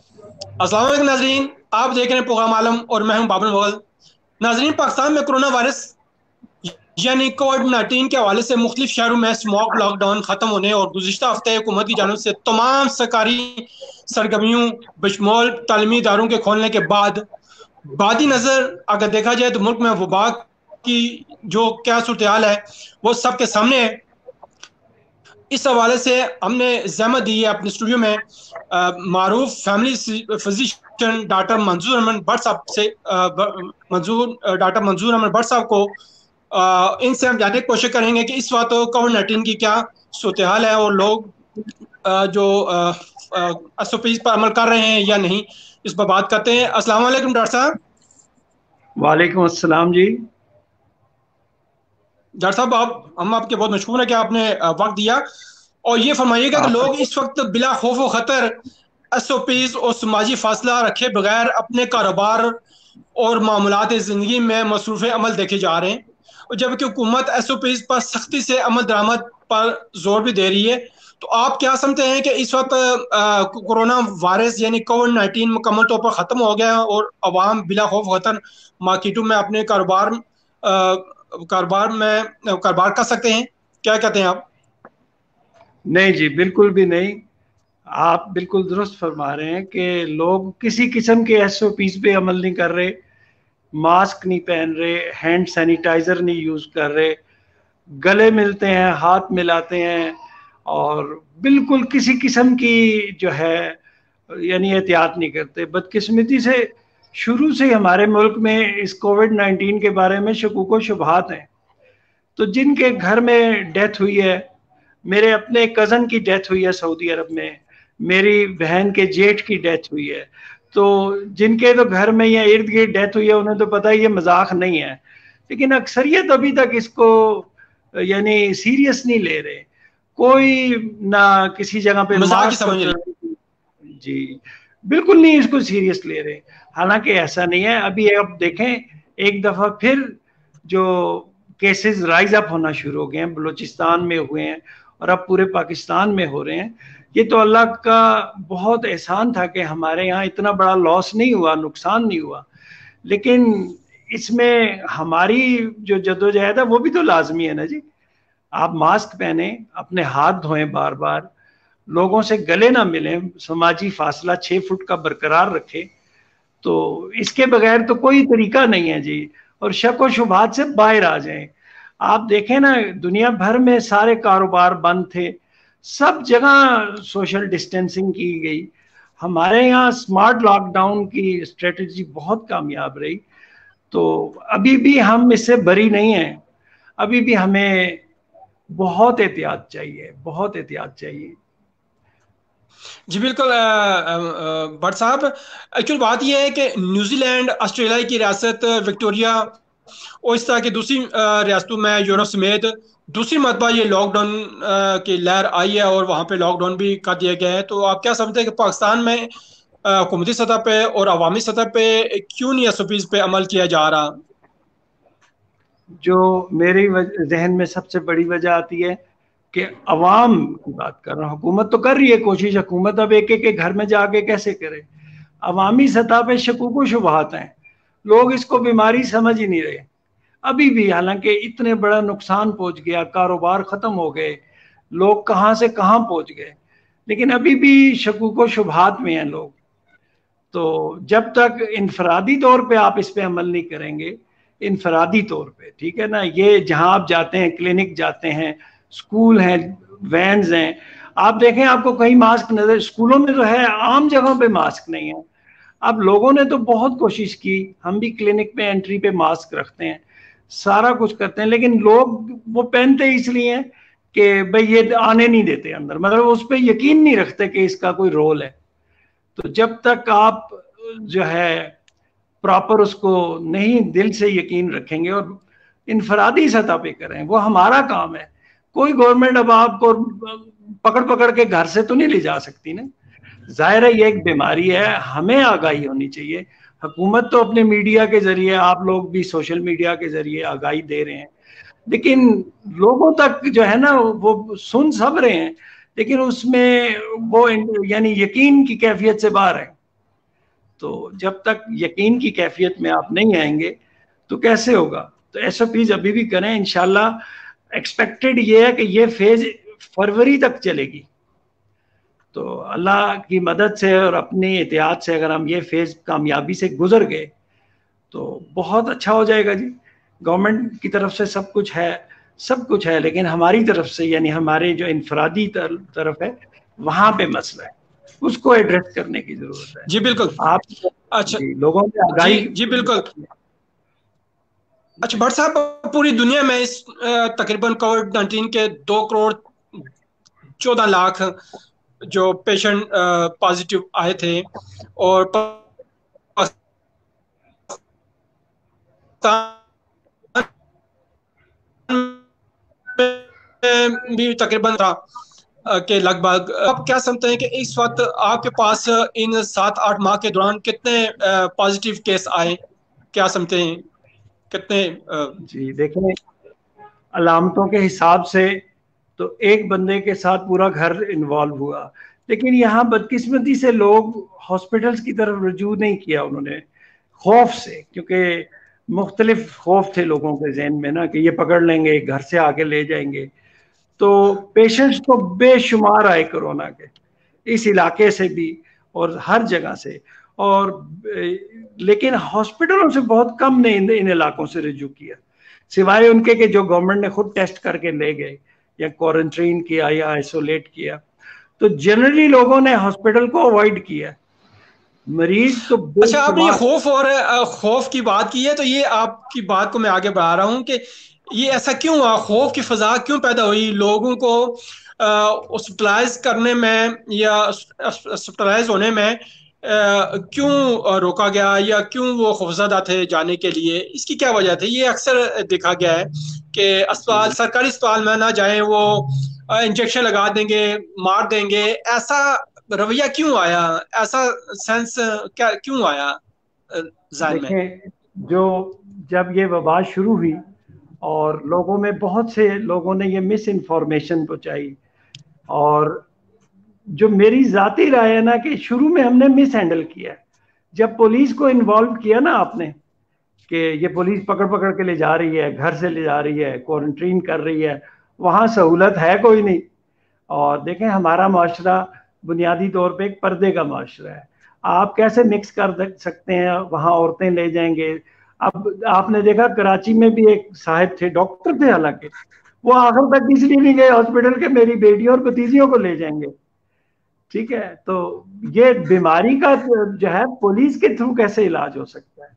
अस्सलाम वालेकुम नाजरीन। आप देख रहे हैं प्रोग्राम आलम और मैं हूं बाबर मुगल। नाजरीन, पाकिस्तान में कोरोना वायरस यानी कोविड-19 के हवाले से मुख्तलिफ शहरों में स्मॉक लॉकडाउन खत्म होने और गुज़िश्ता हफ्ते हुकूमत की जानब से तमाम सरकारी सरगर्मियों बशमूल तालीमी इदारों के खोलने के बाद बादी नज़र अगर देखा जाए तो मुल्क में वबा की जो क्या सूरत हाल है वो सबके सामने है। इस हवाले से हमने जहमत दी है अपने स्टूडियो में मारूफ फैमिली फिजिशियन डॉक्टर मंजूर अहमद भट्ट साहब से डॉक्टर मंजूर अहमद भट्ट साहब को इनसे हम जानने की कोशिश करेंगे कि इस वक्त कोविड-19 की क्या सूरत हाल है और लोग जो एसओपी पर अमल कर रहे हैं या नहीं, इस पर बात करते हैं। अस्सलाम वालेकुम डॉक्टर साहब। वालेकुम अस्सलाम जी। डॉक्टर साहब, आप हम आपके बहुत मशहूर है कि आपने वक्त दिया और ये फरमाइएगा कि आप लोग इस वक्त बिला खौफ व खतर एसओपीज और समाजी फासला रखे बगैर अपने कारोबार और मामूलात ज़िंदगी में मसरूफ़ अमल देखे जा रहे हैं, और जबकि हुकूमत एसओपीज पर सख्ती से अमल दरामद पर जोर भी दे रही है। तो आप क्या समझते हैं कि इस वक्त कोरोना वायरस यानी कोविड-19 मुकम्मल तौर पर ख़त्म हो गया है और अवाम बिला खौफ खतर मार्केटों में अपने कारोबार कर सकते हैं? क्या कहते हैं आप? नहीं जी, बिल्कुल भी नहीं। आप बिल्कुल दुरुस्त फरमा रहे हैं कि लोग किसी किस्म के एसओपीज पे अमल नहीं कर रहे, मास्क नहीं पहन रहे, हैंड सैनिटाइजर नहीं यूज कर रहे, गले मिलते हैं, हाथ मिलाते हैं और बिल्कुल किसी किस्म की जो है यानी एहतियात नहीं करते। बदकिस्मती से शुरू से ही हमारे मुल्क में इस कोविड-19 के बारे में शकूक व शुबहात हैं। तो जिनके घर में डेथ हुई है, मेरे अपने कज़न की डेथ हुई है सऊदी अरब में, मेरी बहन के जेठ की डेथ हुई है, तो जिनके तो घर में या इर्द गिर्द डेथ हुई है उन्हें तो पता है ये मजाक नहीं है, लेकिन अक्सरियत अभी तक इसको यानी सीरियस नहीं ले रहे। कोई ना किसी जगह पे मजाक ही मास्क, समझ रही। जी बिल्कुल नहीं इसको सीरियस ले रहे। हालांकि ऐसा नहीं है। अभी अब देखें, एक दफा फिर जो केसेस राइज अप होना शुरू हो गए हैं, बलूचिस्तान में हुए हैं और अब पूरे पाकिस्तान में हो रहे हैं। ये तो अल्लाह का बहुत एहसान था कि हमारे यहाँ इतना बड़ा लॉस नहीं हुआ, नुकसान नहीं हुआ। लेकिन इसमें हमारी जो जद्दोजहद है वो भी तो लाजमी है ना जी। आप मास्क पहने, अपने हाथ धोएं बार बार, लोगों से गले ना मिलें, समाजी फासला 6 फुट का बरकरार रखें। तो इसके बगैर तो कोई तरीका नहीं है जी। और शक व शुबहात से बाहर आ जाएं। आप देखें ना, दुनिया भर में सारे कारोबार बंद थे, सब जगह सोशल डिस्टेंसिंग की गई। हमारे यहाँ स्मार्ट लॉकडाउन की स्ट्रेटजी बहुत कामयाब रही। तो अभी भी हम इससे बरी नहीं हैं। अभी भी हमें बहुत एहतियात चाहिए, बहुत एहतियात चाहिए। जी बिल्कुल भट्ट साहब, एक्चुअल बात यह है कि न्यूजीलैंड, ऑस्ट्रेलिया की रियासत विक्टोरिया और इस तरह की दूसरी रियासतों में यूरोप समेत दूसरी मरतबा ये लॉकडाउन की लहर आई है और वहाँ पे लॉकडाउन भी कर दिया गया है। तो आप क्या समझते हैं कि पाकिस्तान में हुकूमती सतह पे और अवामी सतह पे क्यों नहीं एसओपीज पे अमल किया जा रहा? जो मेरी जहन में सबसे बड़ी वजह आती है कि अवाम की बात कर रहा हूँ। हुकूमत तो कर रही है कोशिश, हुकूमत अब एक एक के घर में जाके कैसे करे। अवामी सतह पे शकूक शुबहात हैं, लोग इसको बीमारी समझ ही नहीं रहे अभी भी। हालांकि इतने बड़ा नुकसान पहुंच गया, कारोबार खत्म हो गए, लोग कहाँ से कहाँ पहुंच गए, लेकिन अभी भी शकूक शुबहात में हैं लोग। तो जब तक इनफरादी तौर पे आप इस पे अमल नहीं करेंगे, इनफरादी तौर पे, ठीक है ना, ये जहां आप जाते हैं, क्लिनिक जाते हैं, स्कूल हैं, वैन्स हैं, आप देखें आपको कहीं मास्क नजर, स्कूलों में तो है, आम जगहों पे मास्क नहीं है। अब लोगों ने तो बहुत कोशिश की, हम भी क्लिनिक पे एंट्री पे मास्क रखते हैं, सारा कुछ करते हैं, लेकिन लोग वो पहनते इसलिए हैं कि भाई ये आने नहीं देते अंदर, मतलब उस पर यकीन नहीं रखते कि इसका कोई रोल है। तो जब तक आप जो है प्रॉपर उसको नहीं दिल से यकीन रखेंगे और इनफरादी सतह पे करें, वो हमारा काम है। कोई गवर्नमेंट अब आपको पकड़ पकड़ के घर से तो नहीं ले जा सकती ना। जाहिर है ये एक बीमारी है, हमें आगाही होनी चाहिए। हुकूमत तो अपने मीडिया के जरिए, आप लोग भी सोशल मीडिया के जरिए आगाही दे रहे हैं, लेकिन लोगों तक जो है ना वो सुन सब रहे हैं, लेकिन उसमें वो यानी यकीन की कैफियत से बाहर है। तो जब तक यकीन की कैफियत में आप नहीं आएंगे तो कैसे होगा। तो SOPs अभी भी करें, इंशाल्लाह एक्सपेक्टेड ये है कि ये फेज फरवरी तक चलेगी। तो अल्लाह की मदद से और अपनी एहतियात से अगर हम ये फेज कामयाबी से गुजर गए तो बहुत अच्छा हो जाएगा जी। गवर्नमेंट की तरफ से सब कुछ है, सब कुछ है, लेकिन हमारी तरफ से यानी हमारे जो इनफरादी तरफ है वहां पे मसला है, उसको एड्रेस करने की जरूरत है। जी बिल्कुल। आप अच्छा। जी लोगों में जी आगाही। जी बिल्कुल। अच्छा भट्ट साहब, पूरी दुनिया में इस तकरीबन कोविड-19 के 2 करोड़ 14 लाख जो पेशेंट पॉजिटिव आए थे, और पाकिस्तान में भी तकरीबन था के लगभग। आप क्या समझते हैं कि इस वक्त आपके पास इन 7-8 माह के दौरान कितने पॉजिटिव केस आए? क्या समझते हैं कितने? जी देखें, अलामतों के हिसाब से तो एक बंदे के साथ पूरा घर इन्वॉल्व हुआ, लेकिन यहाँ बदकिस्मती से लोग हॉस्पिटल्स की तरफ रुजू नहीं किया उन्होंने, खौफ से, क्योंकि मुख्तलिफ खौफ थे लोगों के जहन में ना कि ये पकड़ लेंगे, घर से आके ले जाएंगे। तो पेशेंट्स तो बेशुमार आए कोरोना के, इस इलाके से भी और हर जगह से, और लेकिन हॉस्पिटलों से बहुत कम ने इन इलाकों से रिजू किया, सिवाय उनके कि जो गवर्नमेंट ने खुद टेस्ट करके ले गए या क्वारंटीन किया या आइसोलेट किया। तो जनरली लोगों ने हॉस्पिटल को अवॉइड किया, मरीज तो अच्छा, आपने ये बेशुमार। खौफ और खौफ की बात की है, तो ये आपकी बात को मैं आगे बढ़ा रहा हूँ कि ये ऐसा क्यों हुआ? खौफ की फजा क्यों पैदा हुई? लोगों को हॉस्पिटलाइज करने में या हॉस्पिटलाइज होने में क्यों रोका गया, या क्यों वो खौफजदा थे जाने के लिए? इसकी क्या वजह थी? ये अक्सर देखा गया है कि अस्पताल, सरकारी अस्पताल में ना जाए, वो इंजेक्शन लगा देंगे, मार देंगे। ऐसा रवैया क्यों आया? ऐसा सेंस क्या क्यों आया ज़हन में? देखें, जो जब ये वबा शुरू हुई और लोगों में बहुत से लोगों ने ये मिस इन्फॉर्मेशन पहुंचाई, और जो मेरी जाती राय है ना कि शुरू में हमने मिस हैंडल किया। जब पुलिस को इन्वॉल्व किया ना आपने कि ये पुलिस पकड़ पकड़ के ले जा रही है, घर से ले जा रही है, क्वारंटीन कर रही है, वहाँ सहूलत है कोई नहीं। और देखें, हमारा माशरा बुनियादी तौर पे एक पर्दे का माशरा है, आप कैसे मिक्स कर सकते हैं, वहाँ औरतें ले जाएंगे। अब आपने देखा कराची में भी एक साहब थे, डॉक्टर थे हालांकि, वो आखिर तक इसलिए नहीं गए हॉस्पिटल के मेरी बेटियों और भतीजियों को ले जाएंगे। ठीक है, तो ये बीमारी का जो है पुलिस के थ्रू कैसे इलाज हो सकता है।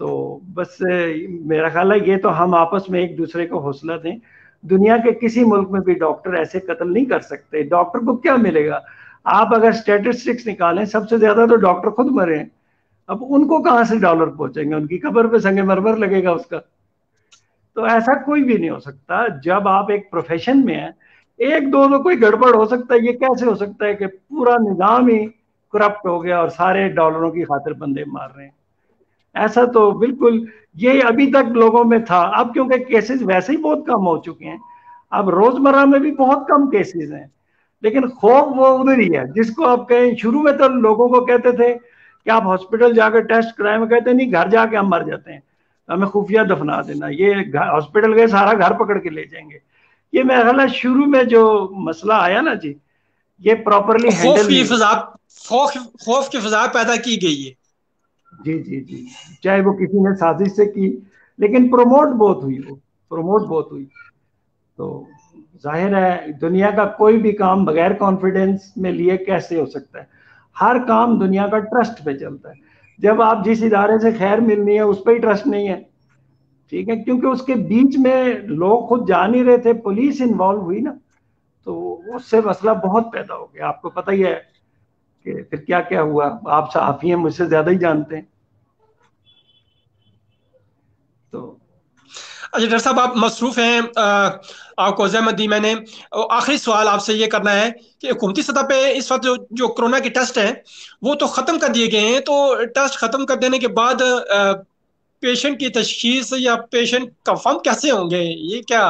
तो बस मेरा ख्याल है ये तो हम आपस में एक दूसरे को हौसला दें। दुनिया के किसी मुल्क में भी डॉक्टर ऐसे कत्ल नहीं कर सकते, डॉक्टर को क्या मिलेगा। आप अगर स्टेटिस्टिक्स निकालें, सबसे ज्यादा तो डॉक्टर खुद मरे हैं, अब उनको कहाँ से डॉलर पहुंचेंगे, उनकी कब्र पे संगमरमर लगेगा उसका। तो ऐसा कोई भी नहीं हो सकता जब आप एक प्रोफेशन में हैं। एक दो तो कोई गड़बड़ हो सकता है, ये कैसे हो सकता है कि पूरा निजाम ही करप्ट हो गया और सारे डॉलरों की खातिर बंदे मार रहे हैं। ऐसा तो बिल्कुल, ये अभी तक लोगों में था, अब क्योंकि केसेस वैसे ही बहुत कम हो चुके हैं, अब रोजमर्रा में भी बहुत कम केसेस हैं, लेकिन खौफ वो उधर ही है जिसको आप कहें। शुरू में तो लोगों को कहते थे कि आप हॉस्पिटल जाकर टेस्ट कराएं, में कहते नहीं, घर जाके हम मर जाते हैं, हमें खुफिया दफना देना, ये हॉस्पिटल गए सारा घर पकड़ के ले जाएंगे। ये मेरा ख्याल है शुरू में जो मसला आया ना जी, ये प्रॉपरली खौफ हैंडल की नहीं। फजा, खौफ की फजा पैदा की गई है। जी जी जी, चाहे वो किसी ने साजिश से की, लेकिन प्रमोट बहुत हुई, वो प्रमोट बहुत हुई। तो जाहिर है दुनिया का कोई भी काम बगैर कॉन्फिडेंस में लिए कैसे हो सकता है। हर काम दुनिया का ट्रस्ट पे चलता है। जब आप जिस इदारे से खैर मिलनी है उस पर ही ट्रस्ट नहीं है, ठीक है, क्योंकि उसके बीच में लोग खुद जा नहीं रहे थे, पुलिस इन्वॉल्व हुई ना, तो उससे मसला बहुत पैदा हो गया। आपको पता ही है कि फिर क्या क्या हुआ, आप सहाफी हैं, मुझसे ज्यादा ही जानते हैं। तो अच्छा डॉक्टर साहब, आप मसरूफ हैं, आपको अज़हमत दी मैंने। आखिरी सवाल आपसे ये करना है कि हुकूमती सतह पे इस वक्त जो कोरोना के टेस्ट हैं वो तो ख़त्म कर दिए गए हैं, तो टेस्ट ख़त्म कर देने के बाद पेशेंट की तशखीस या पेशेंट कंफर्म कैसे होंगे? ये क्या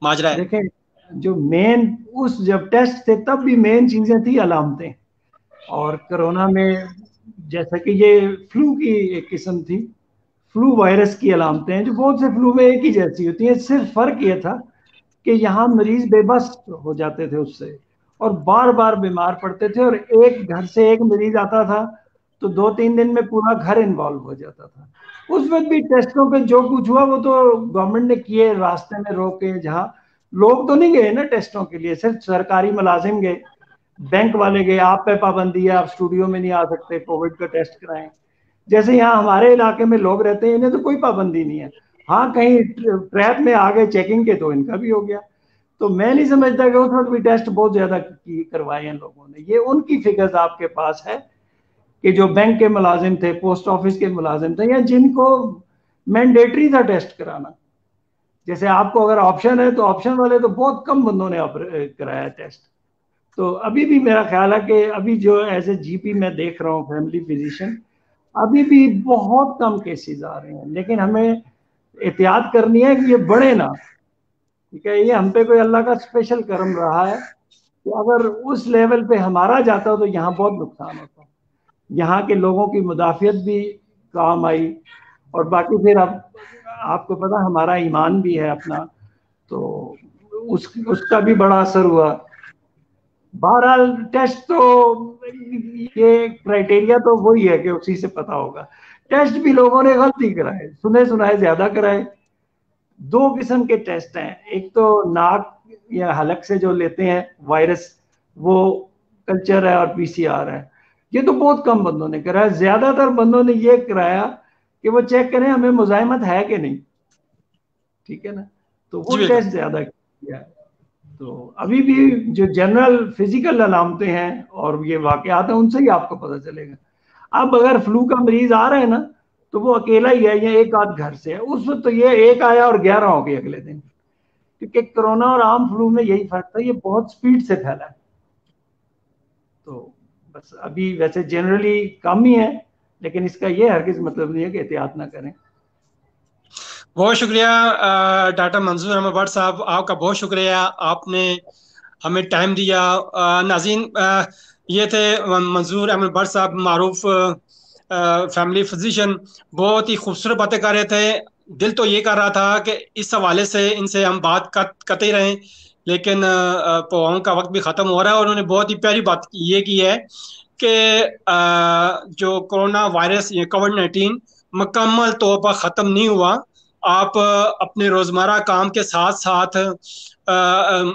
माजरा है? देखें, जो मेन उस जब टेस्ट थे तब भी मेन चीजें थी अलामतें, और कोरोना में जैसा कि ये फ्लू की एक किस्म थी, फ्लू वायरस की अलामतें हैं जो बहुत से फ्लू में एक ही जैसी होती हैं। सिर्फ फर्क ये था कि यहाँ मरीज बेबस हो जाते थे उससे और बार बार बीमार पड़ते थे, और एक घर से एक मरीज आता था तो 2-3 दिन में पूरा घर इन्वॉल्व हो जाता था। उस वक्त भी टेस्टों पे जो कुछ हुआ वो तो गवर्नमेंट ने किए, रास्ते में रोके, जहाँ लोग तो नहीं गए ना टेस्टों के लिए, सिर्फ सरकारी मुलाजिम गए, बैंक वाले गए, आप पे पाबंदी है, आप स्टूडियो में नहीं आ सकते, कोविड का टेस्ट कराएं। जैसे यहाँ हमारे इलाके में लोग रहते हैं, इन्हें तो कोई पाबंदी नहीं है, हाँ कहीं ट्रैप में आ गए चेकिंग के तो इनका भी हो गया। तो मैं नहीं समझता कि उस वक्त भी टेस्ट बहुत ज्यादा करवाए हैं लोगों ने। ये उनकी फिगर्स आपके पास है कि जो बैंक के मुलाजिम थे, पोस्ट ऑफिस के मुलाजिम थे, या जिनको मैंडेटरी था टेस्ट कराना। जैसे आपको अगर ऑप्शन है तो ऑप्शन वाले तो बहुत कम बंदों ने कराया टेस्ट। तो अभी भी मेरा ख्याल है कि अभी जो एज ए जीपी मैं देख रहा हूँ, फैमिली फिजिशियन, अभी भी बहुत कम केसेस आ रहे हैं, लेकिन हमें एहतियात करनी है कि ये बढ़े ना। ठीक है, ये हम पे कोई अल्लाह का स्पेशल करम रहा है कि अगर उस लेवल पे हमारा जाता तो यहाँ बहुत नुकसान होता, यहाँ के लोगों की मुदाफियत भी काम आई, और बाकी फिर अब आपको पता हमारा ईमान भी है अपना, तो उसका भी बड़ा असर हुआ। बहरहाल टेस्ट तो ये क्राइटेरिया तो वही है कि उसी से पता होगा। टेस्ट भी लोगों ने गलती कराए, सुने सुनाए ज्यादा कराए। दो किस्म के टेस्ट हैं, एक तो नाक या हलक से जो लेते हैं वायरस, वो कल्चर है, और पीसीआर है। ये तो बहुत कम बंदों ने कराया, ज्यादातर बंदों ने ये कराया कि वो चेक करें हमें मुजाहिमत है कि नहीं। ठीक है ना, तो वो जी बिल्कुल। टेस्ट ज्यादा किया है। तो अभी भी जो जनरल फिजिकल अलामतें हैं और ये वाकयात हैं, उनसे ही आपको पता चलेगा। अब अगर फ्लू का मरीज आ रहा है ना, तो वो अकेला ही है या एक आध घर से है। उस वक्त तो ये एक आया और 11 हो गए अगले दिन, क्योंकि कोरोना और आम फ्लू में यही फर्क था, ये बहुत स्पीड से फैला है। तो बस अभी वैसे जनरली कम ही है, लेकिन इसका ये हरगिज मतलब नहीं है कि एहतियात ना करें। बहुत शुक्रिया डॉक्टर मंजूर अहमद भट्ट साहब, आपका बहुत शुक्रिया, आपने हमें टाइम दिया। नाज़रीन, ये थे मंजूर अहमद भट्ट साहब, मारूफ फैमिली फिजिशियन। बहुत ही खूबसूरत बातें कर रहे थे। दिल तो ये कर रहा था कि इस हवाले से इनसे हम बात करते ही रहें, लेकिन प्रोग्राम का वक्त भी ख़त्म हो रहा है, और उन्होंने बहुत ही प्यारी बात ये की है कि जो कोरोना वायरस या कोविड-19 मुकम्मल तौर पर ख़त्म नहीं हुआ। आप अपने रोज़मर्रा काम के साथ साथ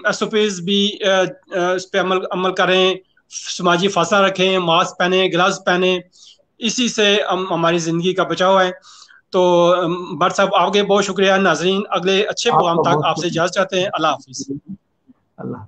एसओपीज भी इस पे अमल करें, समाजी फासला रखें, मास्क पहने, ग्लव्स पहने। इसी से हमारी ज़िंदगी का बचाव है। तो भट्ट साहब, आपके बहुत शुक्रिया। नाजरीन, अगले अच्छे प्रोग्राम आपका तक बहुत आपसे इजाज़त चाहते हैं। अल्लाह हाफिज़। शुक्रिया। अल्लाह।